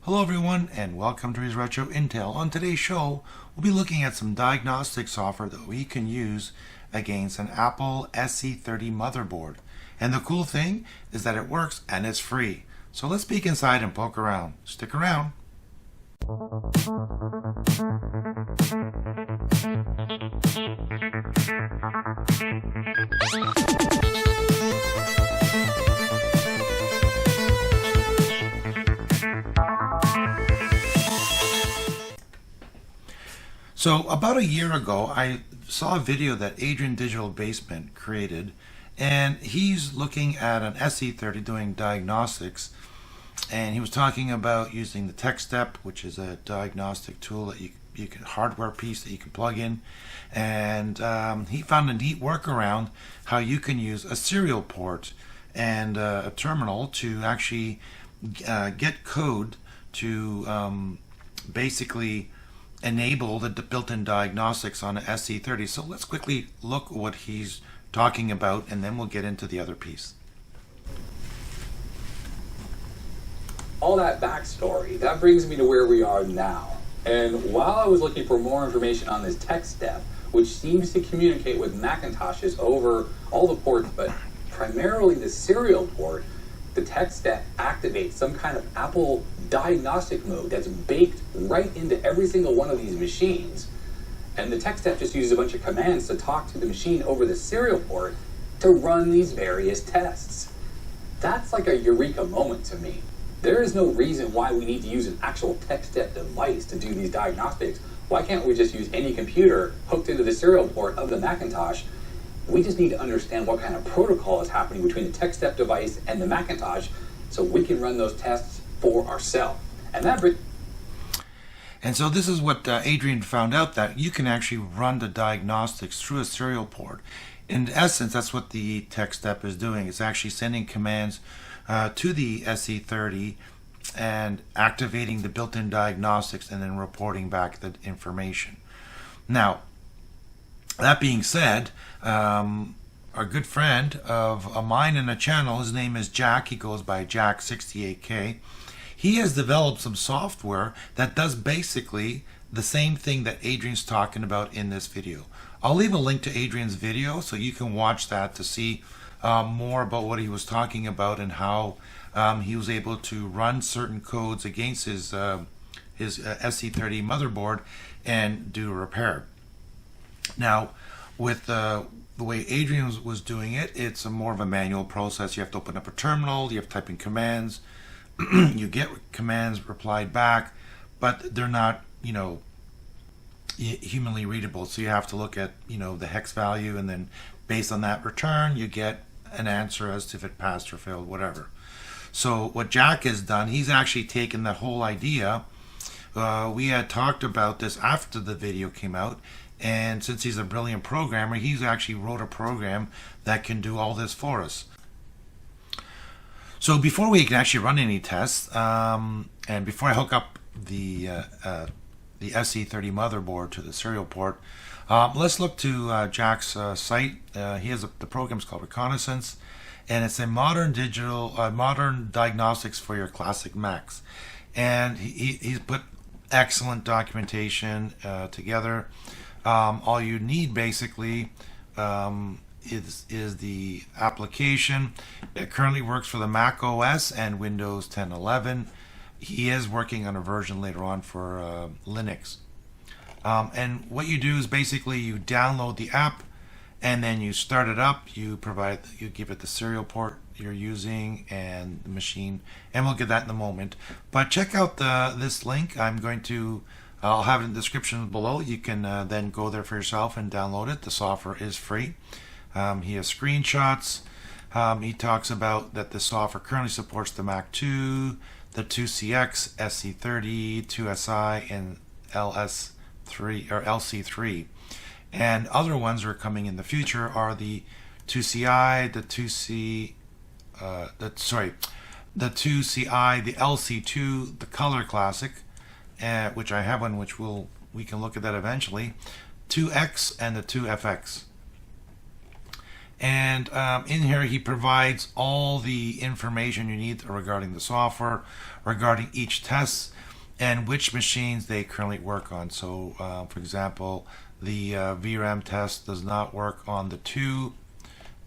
Hello everyone and welcome to his Retro Intel. On today's show, we'll be looking at some diagnostic software that we can use against an Apple SE30 motherboard. And the cool thing is that it works and it's free. So let's peek inside and poke around. Stick around. So about a year ago, I saw a video that Adrian Digital Basement created, and he's looking at an SE30 doing diagnostics, and he was talking about using the TechStep, which is a diagnostic tool that you can hardware piece that you can plug in, and he found a neat workaround how you can use a serial port and a terminal to actually get code to basically enable the built-in diagnostics on an SE30. So let's quickly look what he's talking about, and then we'll get into the other piece. All that backstory, that brings me to where we are now. And while I was looking for more information on this TechStep, which seems to communicate with Macintoshes over all the ports, but primarily the serial port, the TechStep activates some kind of Apple diagnostic mode that's baked right into every single one of these machines. And the TechStep just uses a bunch of commands to talk to the machine over the serial port to run these various tests. That's like a eureka moment to me. There is no reason why we need to use an actual TechStep device to do these diagnostics. Why can't we just use any computer hooked into the serial port of the Macintosh? We just need to understand what kind of protocol is happening between the TechStep device and the Macintosh so we can run those tests for ourselves. And so this is what Adrian found out, that you can actually run the diagnostics through a serial port. In essence, that's what the TechStep is doing. It's actually sending commands to the SE30 and activating the built-in diagnostics and then reporting back the information. Now, that being said, a good friend of mine in the channel, his name is Jack, he goes by Jack68K. He has developed some software that does basically the same thing that Adrian's talking about in this video. I'll leave a link to Adrian's video so you can watch that to see more about what he was talking about and how he was able to run certain codes against his SE30 motherboard and do a repair. Now, with the way Adrian was doing it, it's more of a manual process. You have to open up a terminal, you have to type in commands, you get commands replied back, but they're not, humanly readable. So you have to look at, the hex value, and then based on that return, you get an answer as to if it passed or failed, whatever. So what Jack has done, he's actually taken the whole idea. We had talked about this after the video came out, and since he's a brilliant programmer, he's actually wrote a program that can do all this for us. So before we can actually run any tests, and before I hook up the SE30 motherboard to the serial port, let's look to Jack's site. He has the program's called Reconnaissance, and it's a modern diagnostics for your classic Macs. And he's put excellent documentation together. All you need basically is the application. It currently works for the Mac OS and Windows 10 11. He is working on a version later on for Linux. And what you do is basically you download the app, and then you start it up. You give it the serial port you're using and the machine, and we'll get that in a moment. But check out this link. I'll have it in the description below. You can then go there for yourself and download it. The software is free. He has screenshots. He talks about that the software currently supports the Mac 2, the 2CX, SE30, 2SI, and LS3 or LC3. And other ones that are coming in the future are the 2CI, the 2CI, the LC2, the Color Classic, which I have one, which we can look at that eventually, 2X and the 2FX. And in here, he provides all the information you need regarding the software, regarding each test, and which machines they currently work on. So, for example, the VRAM test does not work on the 2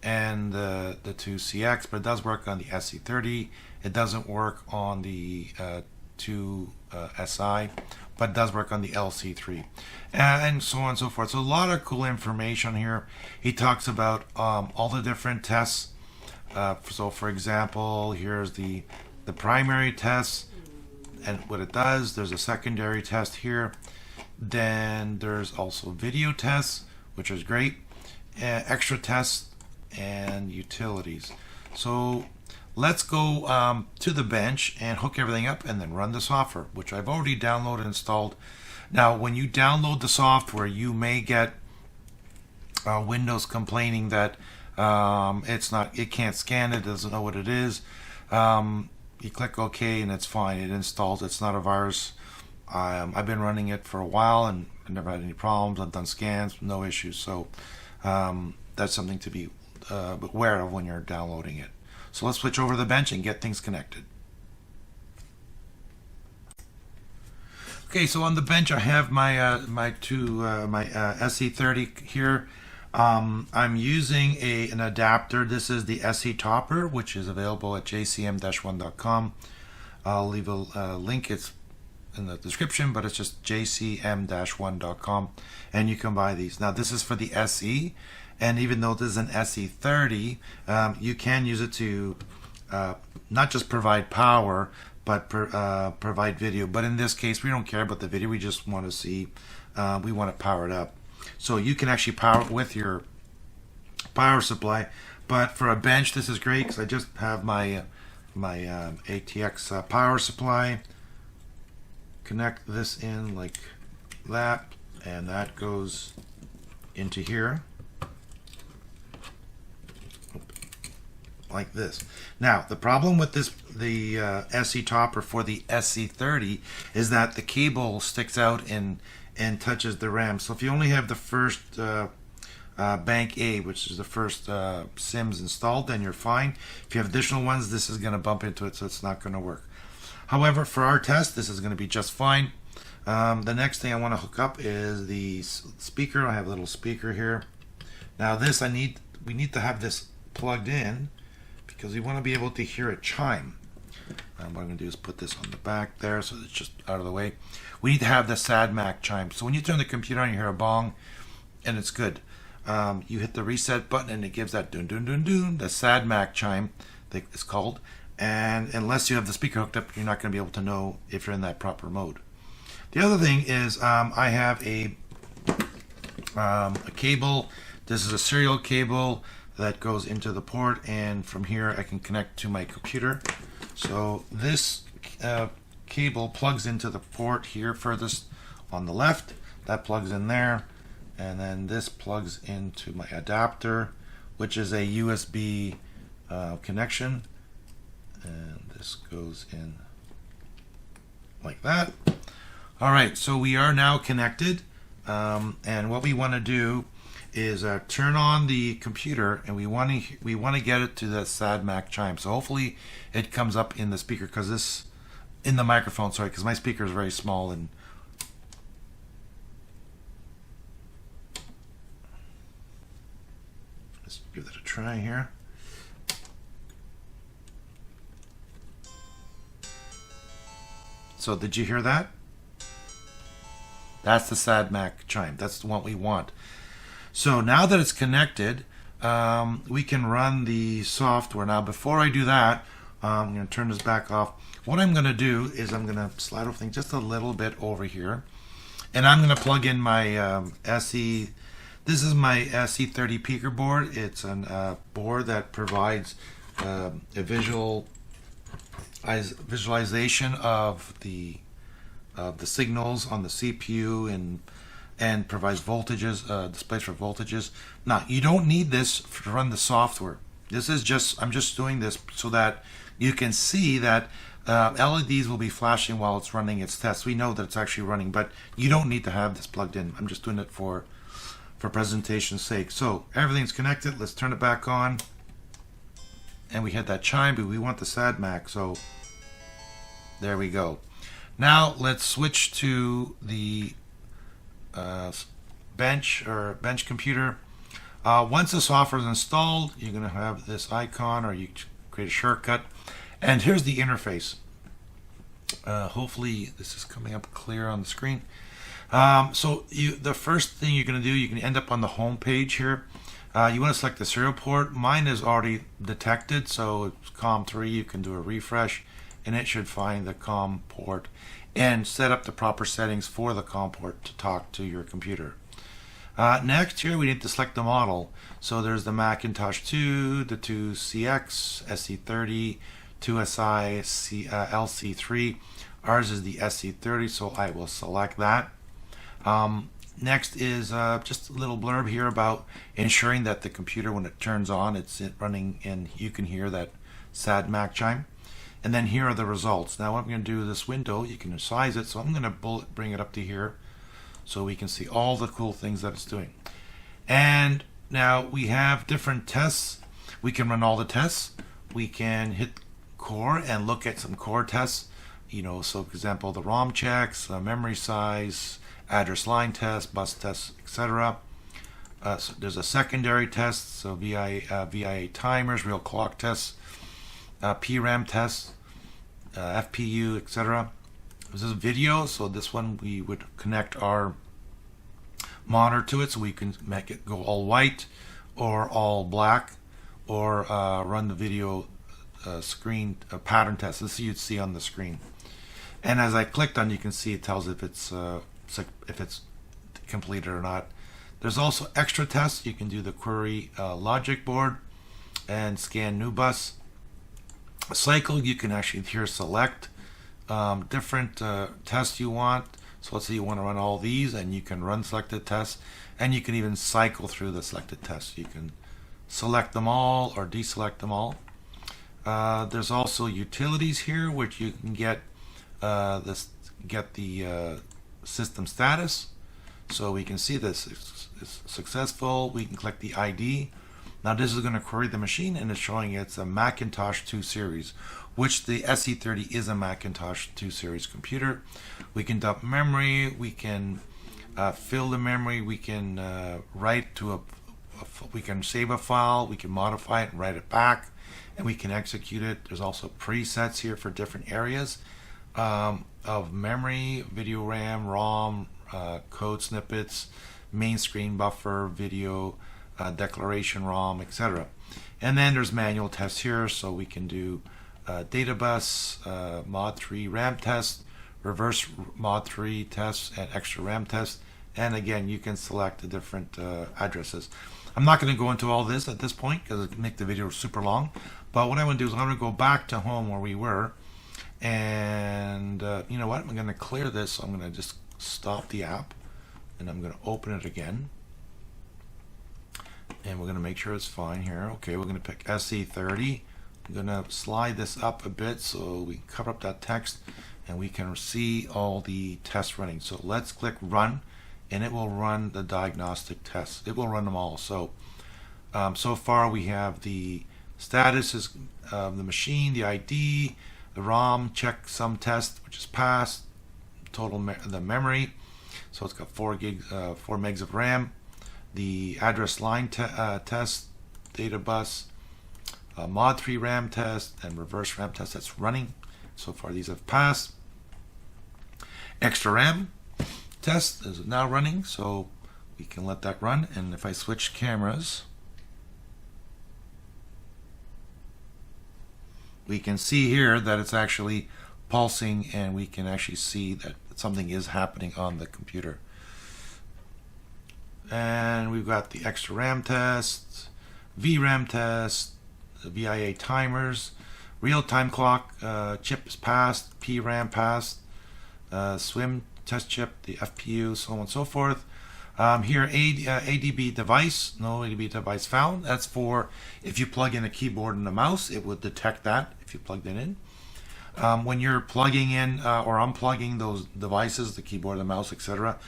and the 2CX, but it does work on the SE30. It doesn't work on the 2SI, but it does work on the LC3, and so on and so forth. So a lot of cool information here. He talks about all the different tests. So for example, here's the primary test and what it does. There's a secondary test here. Then there's also video tests, which is great, extra tests, and utilities. So let's go to the bench and hook everything up and then run the software, which I've already downloaded and installed. Now, when you download the software, you may get Windows complaining that it can't scan it, doesn't know what it is. You click OK and it's fine. It installs. It's not a virus. I've been running it for a while and I've never had any problems. I've done scans, no issues. So that's something to be aware of when you're downloading it. So let's switch over to the bench and get things connected. Okay, so on the bench I have my my SE30 here. I'm using an adapter. This is the SE Topper, which is available at jcm-1.com. I'll leave a link. It's in the description, but it's just jcm-1.com, and you can buy these. Now this is for the SE, and even though this is an SE30, you can use it to not just provide power, but provide video. But in this case, we don't care about the video. We just want to see, we want it powered up. So you can actually power it with your power supply. But for a bench, this is great because I just have my ATX power supply. Connect this in like that, and that goes into here like this. Now the problem with the SE Topper for the SE30 is that the cable sticks out and touches the RAM. So if you only have the first bank A, which is the first SIMs installed, then you're fine. If you have additional ones, this is going to bump into it, so it's not going to work. However, for our test, this is going to be just fine. The next thing I want to hook up is the speaker. I have a little speaker here. Now this, we need to have this plugged in because we want to be able to hear it chime. What I'm going to do is put this on the back there so it's just out of the way. We need to have the SADMAC chime. So when you turn the computer on, you hear a bong, and it's good. You hit the reset button and it gives that dun dun dun dun, the SADMAC chime, it's called. And unless you have the speaker hooked up, you're not going to be able to know if you're in that proper mode. The other thing is I have a cable. This is a serial cable that goes into the port, and from here I can connect to my computer. So this cable plugs into the port here furthest on the left. That plugs in there, and then this plugs into my adapter, which is a USB connection. And this goes in like that. All right, so we are now connected, and what we want to do is turn on the computer, and we want to get it to the SADMAC chime. So hopefully it comes up in the speaker, because this in the microphone. Sorry, because my speaker is very small, and let's give that a try here. So did you hear that? That's the SADMAC chime. That's the one we want. So now that it's connected, we can run the software. Now before I do that, I'm going to turn this back off. What I'm going to do is I'm going to slide everything just a little bit over here, and I'm going to plug in my SE. This is my SE30 Peaker board. It's a board that provides a visualization of the signals on the CPU and provides voltages, displays for voltages. Now you don't need this to run the software. This is just, I'm just doing this so that you can see that LEDs will be flashing while it's running its tests. We know that it's actually running, but you don't need to have this plugged in. I'm just doing it for for presentation's sake. So everything's connected. Let's turn it back on. And we had that chime, but we want the SAD-MAC, so there we go. Now let's switch to the bench computer. Once the software is installed, you're going to have this icon, or you create a shortcut. And here's the interface. Hopefully this is coming up clear on the screen. So the first thing you're going to do, you can end up on the home page here. You want to select the serial port. Mine is already detected, so it's COM3. You can do a refresh, and it should find the COM port and set up the proper settings for the COM port to talk to your computer. Next here, we need to select the model. So there's the Macintosh 2, the 2CX, SE30, 2SI, LC3. Ours is the SE30, so I will select that. Next is just a little blurb here about ensuring that the computer, when it turns on, it's running and you can hear that SAD-MAC chime. And then here are the results. Now what I'm going to do, this window, you can size it, so I'm going to bring it up to here so we can see all the cool things that it's doing. And now we have different tests. We can run all the tests. We can hit core and look at some core tests. So for example, the ROM checks, memory size, address line test, bus tests, etc. So there's a secondary test, so VIA timers, real clock tests, PRAM tests, FPU, etc. This is a video, so this one we would connect our monitor to it, so we can make it go all white or all black, or run the video screen pattern test. This you'd see on the screen. And as I clicked on, you can see it tells if it's completed or not. There's also extra tests. You can do the query logic board and scan new bus. Cycle, you can actually here select different tests you want. So let's say you want to run all these, and you can run selected tests, and you can even cycle through the selected tests. You can select them all or deselect them all. There's also utilities here, which you can get the system status, so we can see this is successful. We can click the ID. Now this is going to query the machine, and it's showing it's a Macintosh 2 series, which the SE30 is a Macintosh 2 series computer. We can dump memory, we can fill the memory, we can write to we can save a file, we can modify it and write it back, and we can execute it. There's also presets here for different areas of memory, video RAM, ROM, code snippets, main screen buffer, video, declaration ROM, etc. And then there's manual tests here, so we can do data bus, mod 3 RAM test, reverse mod 3 tests, and extra RAM test. And again, you can select the different addresses. I'm not going to go into all this at this point because it would make the video super long. But what I want to do is I'm going to go back to home where we were. And you know what? I'm going to clear this. So I'm going to just stop the app. And I'm going to open it again. And we're going to make sure it's fine here. Okay, we're going to pick SE30. I'm going to slide this up a bit so we can cover up that text. And we can see all the tests running. So let's click Run. And it will run the diagnostic tests. It will run them all. So, so far we have the status of the machine, the ID, the ROM, check some test, which is passed, total the memory. So it's got 4 megs of RAM, the address line test, data bus, mod 3 RAM test, and reverse RAM test that's running. So far these have passed. Extra RAM test is now running, so we can let that run. And if I switch cameras, we can see here that it's actually pulsing, and we can actually see that something is happening on the computer. And we've got the extra RAM test, VRAM test, the VIA timers, real-time clock chip is passed, PRAM passed, SWIM test chip, the FPU, so on and so forth. Here, ADB device, no ADB device found. That's for if you plug in a keyboard and a mouse, it would detect that if you plugged it in. when you're plugging in or unplugging those devices, the keyboard, the mouse, etc.,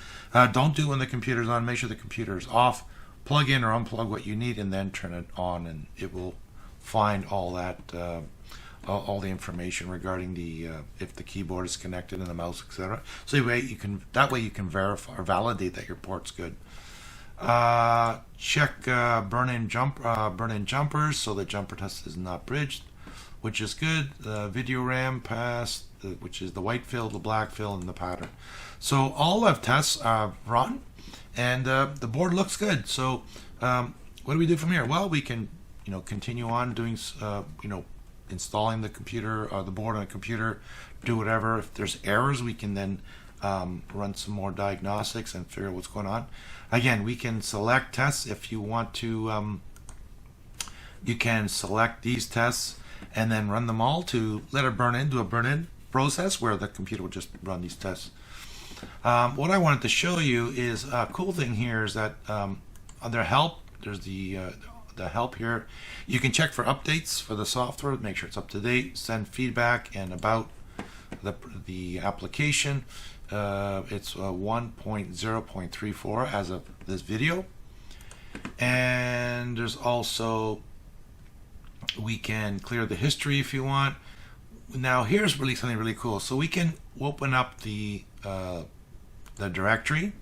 don't do it when the computer's on. Make sure the computer is off. Plug in or unplug what you need, and then turn it on, and it will find all that, all the information regarding the if the keyboard is connected and the mouse, etc. So that way you can verify or validate that your port's good. Check burn-in jumpers, so the jumper test is not bridged, which is good. The video RAM passed, which is the white fill, the black fill, and the pattern. So all of tests are run, and the board looks good. So what do we do from here? Well, we can continue on doing installing the computer or the board on the computer, do whatever. If there's errors, we can then run some more diagnostics and figure out what's going on. Again, we can select tests if you want to. You can select these tests and then run them all to let it burn in, do a burn-in process where the computer will just run these tests. What I wanted to show you is a cool thing here is that under help, there's the help here. You can check for updates for the software, make sure it's up to date, send feedback, and about the application. It's 1.0.34 as of this video. And there's also, we can clear the history if you want. Now here's really something really cool. So we can open up the directory.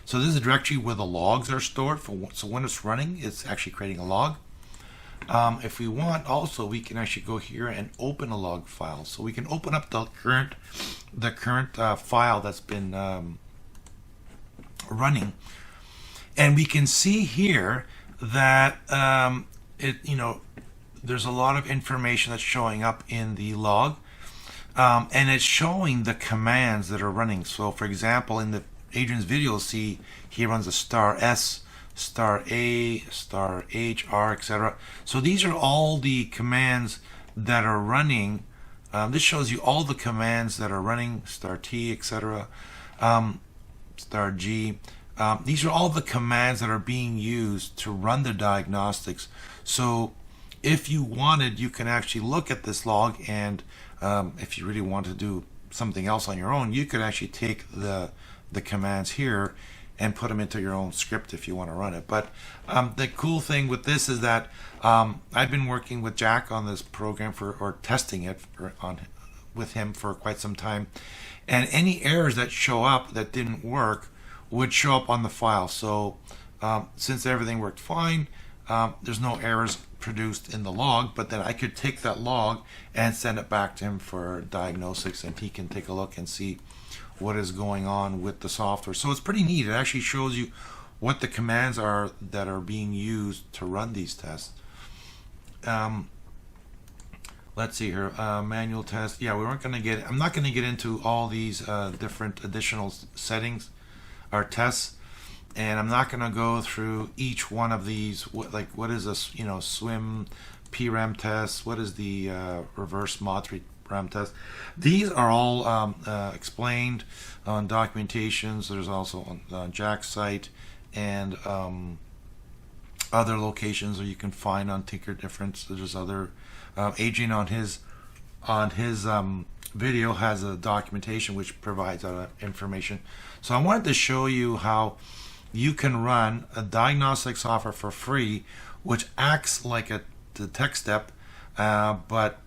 So this is a directory where the logs are stored. So when it's running, it's actually creating a log. If we want, also we can actually go here and open a log file. So we can open up the current file that's been running, and we can see here that there's a lot of information that's showing up in the log, and it's showing the commands that are running. So for example, in the Adrian's video, see he runs a *S, *A, *H, R, etc. So these are all the commands that are running. This shows you all the commands that are running, *T, etc., *G. These are all the commands that are being used to run the diagnostics. So if you wanted, you can actually look at this log, and if you really want to do something else on your own, you could actually take the commands here and put them into your own script if you want to run it. But the cool thing with this is that I've been working with Jack on this program or testing it with him for quite some time, and any errors that show up that didn't work would show up on the file. So since everything worked fine, there's no errors produced in the log, but then I could take that log and send it back to him for diagnostics, and he can take a look and see what is going on with the software. So it's pretty neat. It actually shows you what the commands are that are being used to run these tests. Let's see here, manual test. Yeah, I'm not going to get into all these different additional settings or tests, and I'm not going to go through each one of these. What is a swim PRAM test? What is the reverse mod RAM test? These are all explained on documentations. There's also on Jack's site and other locations where you can find on Tinker Difference. There's other Adrian on his video has a documentation which provides that information. So I wanted to show you how you can run a diagnostic software for free, which acts like the tech step, but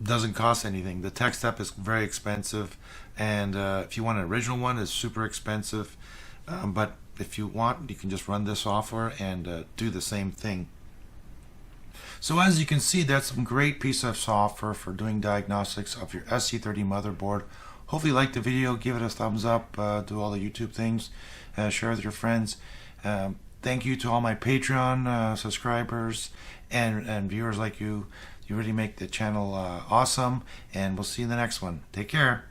doesn't cost anything. The tech step is very expensive, and if you want an original one, it's super expensive. But if you want, you can just run this software and do the same thing. So as you can see, that's some great piece of software for doing diagnostics of your SE30 motherboard. Hopefully you liked the video. Give it a thumbs up. Do all the YouTube things. Share with your friends. Thank you to all my Patreon subscribers and viewers like you. You really make the channel awesome, and we'll see you in the next one. Take care.